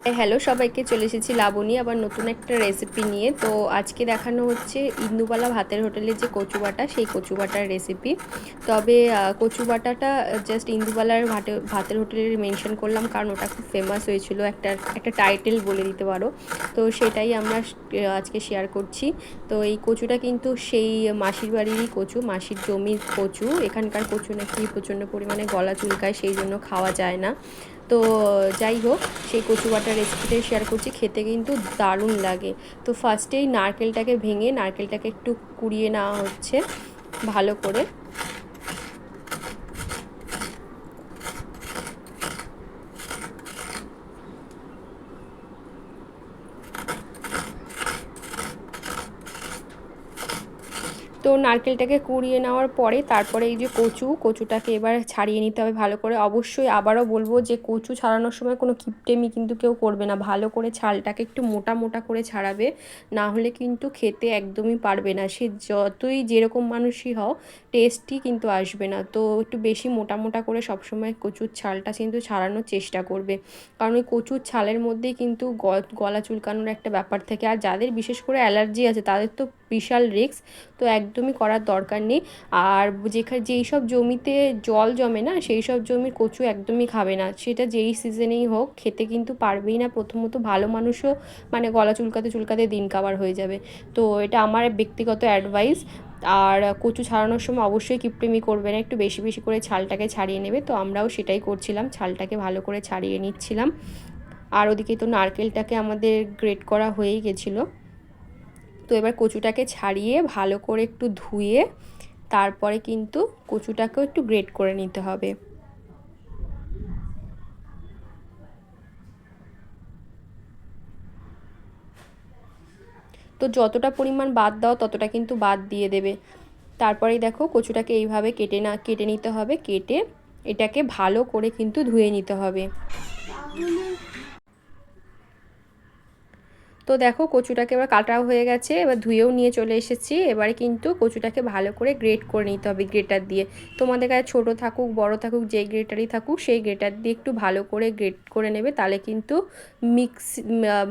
Hello সবাইকে, চলে এসেছি লাবণী আবার নতুন একটা রেসিপি নিয়ে। তো আজকে দেখানো হচ্ছে ইন্দুবালা ভাতের হোটেলের যে কচু বাটা, সেই কচু বাটার রেসিপি। তবে কচু বাটাটা জাস্ট ইন্দুবালার ভাতের হোটেলের মেনশন করলাম, কারণ ওটা খুব ফেমাস হয়েছিল, একটা টাইটেল বলে দিতে পারো। তো সেটাই আমরা আজকে শেয়ার করছি। তো এই কচুটা কিন্তু সেই মাসির বাড়িরই কচু, মাসির জমির কচু। এখানকার কচু নাকি প্রচণ্ড পরিমাণে গলা চুলকায়, সেই জন্য খাওয়া যায় না। তো যাই হোক, সেই কচু বাটার রেসিপিটাই শেয়ার করছি। খেতে কিন্তু দারুণ লাগে। তো ফার্স্টেই নারকেলটাকে ভেঙে নারকেলটাকে একটু কুড়িয়ে নেওয়া হচ্ছে ভালো করে। তো নারকেলটাকে কুড়িয়ে নেওয়ার পরে তারপরে এই যে কচুটাকে এবার ছাড়িয়ে নিতে হবে ভালো করে। অবশ্যই আবারও বলবো যে কচু ছাড়ানোর সময় কোনো কিপটেমি কিন্তু কেউ করবে না, ভালো করে ছালটাকে একটু মোটা মোটা করে ছাড়াবে, না হলে কিন্তু খেতে একদমই পারবে না। সে যতই যেরকম মানুষই হও, টেস্টই কিন্তু আসবে না। তো একটু বেশি মোটা মোটা করে সবসময় কচুর ছালটা কিন্তু ছাড়ানোর চেষ্টা করবে, কারণ ওই কচুর ছালের মধ্যেই কিন্তু গলা চুলকানোর একটা ব্যাপার থাকে। আর যাদের বিশেষ করে অ্যালার্জি আছে তাদের তো বিশাল রিস্ক, তো একদমই করার দরকার নেই। আর যেই সব জমিতে জল জমে না, সেই সব জমির কচু একদমই খাবে না, সেটা যেই সিজনেই হোক, খেতে কিন্তু পারবেই না। প্রথমত ভালো মানুষও মানে গলা চুলকাতে চুলকাতে দিন কাবার হয়ে যাবে। তো এটা আমার ব্যক্তিগত অ্যাডভাইস। আর কচু ছাড়ানোর সময় অবশ্যই কিপটেমি করবে না, একটু বেশি বেশি করে ছালটাকে ছাড়িয়ে নেবে। তো আমরাও সেটাই করছিলাম, ছালটাকে ভালো করে ছাড়িয়ে নিচ্ছিলাম। আর ওদিকে তো নারকেলটাকে আমাদের গ্রেট করা হয়েই গেছিলো। তো এবার কচুটাকে ছাড়িয়ে ভালো করে একটু ধুয়ে তারপরে কিন্তু কচুটাকেও একটু গ্রেট করে নিতে হবে। তো যতটা পরিমাণ বাদ দাও ততটা কিন্তু বাদ দিয়ে দেবে। তারপরেই দেখো কচুটাকে এইভাবে কেটে নিতে হবে, কেটে এটাকে ভালো করে কিন্তু ধুয়ে নিতে হবে। তো দেখো কচুটাকে এবার কাটাও হয়ে গেছে, এবার ধুয়েও নিয়ে চলে এসেছি। এবারে কিন্তু কচুটাকে ভালো করে গ্রেট করে নিতে হবে গ্রেটার দিয়ে। তোমাদের কাছে ছোটো থাকুক বড় থাকুক, যেই গ্রেটারই থাকুক, সেই গ্রেটার দিয়ে একটু ভালো করে গ্রেট করে নেবে, তাহলে কিন্তু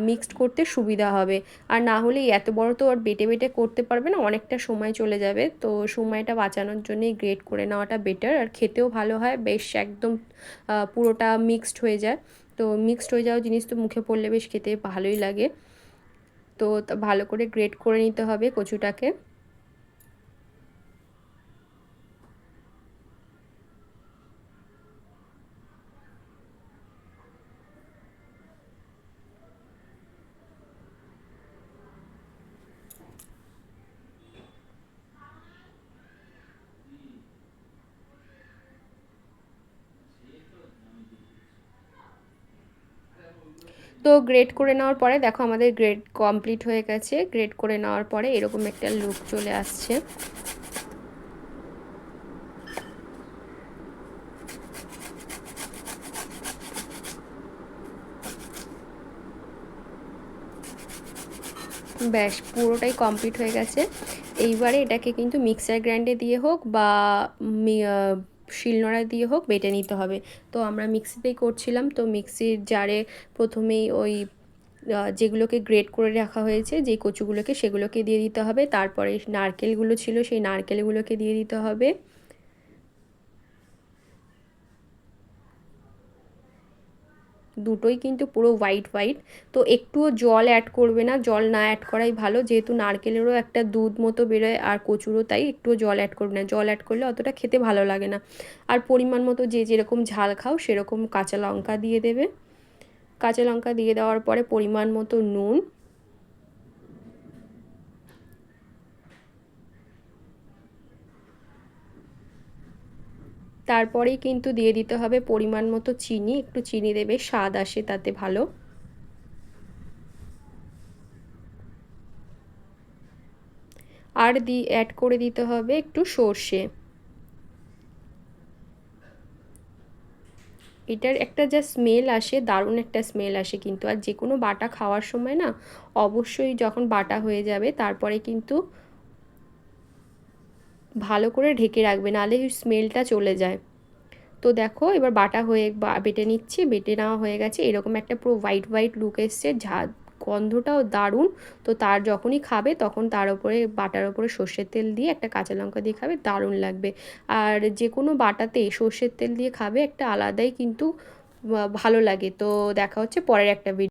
মিক্সড করতে সুবিধা হবে। আর না হলে এত বড় তো আর বেটে বেটে করতে পারবে না, অনেকটা সময় চলে যাবে। তো সময়টা বাঁচানোর জন্যই গ্রেট করে নেওয়াটা বেটার, আর খেতেও ভালো হয়, বেশ একদম পুরোটা মিক্সড হয়ে যায়। তো মিক্সড হয়ে যাওয়া জিনিস তো মুখে পড়লে বেশ খেতে ভালোই লাগে। তো ভালো করে গ্রেট করে নিতে হবে কচুটাকে। তো গ্রেট করে নেওয়ার পরে দেখো আমাদের গ্রেট কমপ্লিট হয়ে গেছে। গ্রেট করে নেওয়ার পরে এরকম একটা লুক চলে আসছে। ব্যাস পুরোটাই কমপ্লিট হয়ে গেছে। এইবারে এটাকে কিন্তু মিক্সার গ্রাইন্ডে দিয়ে হোক বা শিলনোড়া দিয়ে হোক বেটে নিতে হবে। তো আমরা মিক্সিতেই করছিলাম। তো মিক্সির জারে প্রথমেই ওই যেগুলোকে গ্রেট করে রাখা হয়েছে, যে কচুগুলোকে, সেগুলোকে দিয়ে দিতে হবে। তারপরে নারকেলগুলো ছিল, সেই নারকেলগুলোকে দিয়ে দিতে হবে। দুটোই কিন্তু পুরো হোয়াইট হোয়াইট। তো একটুও জল অ্যাড করবে না, জল না অ্যাড করাই ভালো, যেহেতু নারকেলেরও একটা দুধ মতো বেরোয় আর কচুরও তাই। একটুও জল অ্যাড করবে না, জল অ্যাড করলে অতটা খেতে ভালো লাগে না। আর পরিমাণ মতো যে যেরকম ঝাল খাও সেরকম কাঁচা লঙ্কা দিয়ে দেবে। কাঁচা লঙ্কা দিয়ে দেওয়ার পরে পরিমাণ মতো নুন, তারপরেই কিন্তু দিয়ে দিতে হবে পরিমাণ মতো চিনি। একটু চিনি দেবে, স্বাদ আসে তাতে ভালো। আর অ্যাড করে দিতে হবে একটু সর্ষে। এটার একটা যা স্মেল আসে, দারুণ একটা স্মেল আসে কিন্তু। আর যে কোনো বাটা খাওয়ার সময় না, অবশ্যই যখন বাটা হয়ে যাবে তারপরে কিন্তু ভালো করে ঢেকে রাখবে, নাহলে স্মেলটা চলে যায়। তো দেখো এবার বাটা হয়ে বেটে নিচ্ছি, বেটে নেওয়া হয়ে গেছে, এরকম একটা পুরো হোয়াইট হোয়াইট লুক এসছে, গন্ধটাও দারুণ। তো তার যখনই খাবে তখন তার উপরে বাটার উপরে সর্ষের তেল দিয়ে একটা কাঁচা লঙ্কা দিয়ে খাবে, দারুণ লাগবে। আর যে কোনো বাটাতে সর্ষের তেল দিয়ে খাবে একটা আলাদাই কিন্তু ভালো লাগে। তো দেখা হচ্ছে পরের একটা ভিডিও।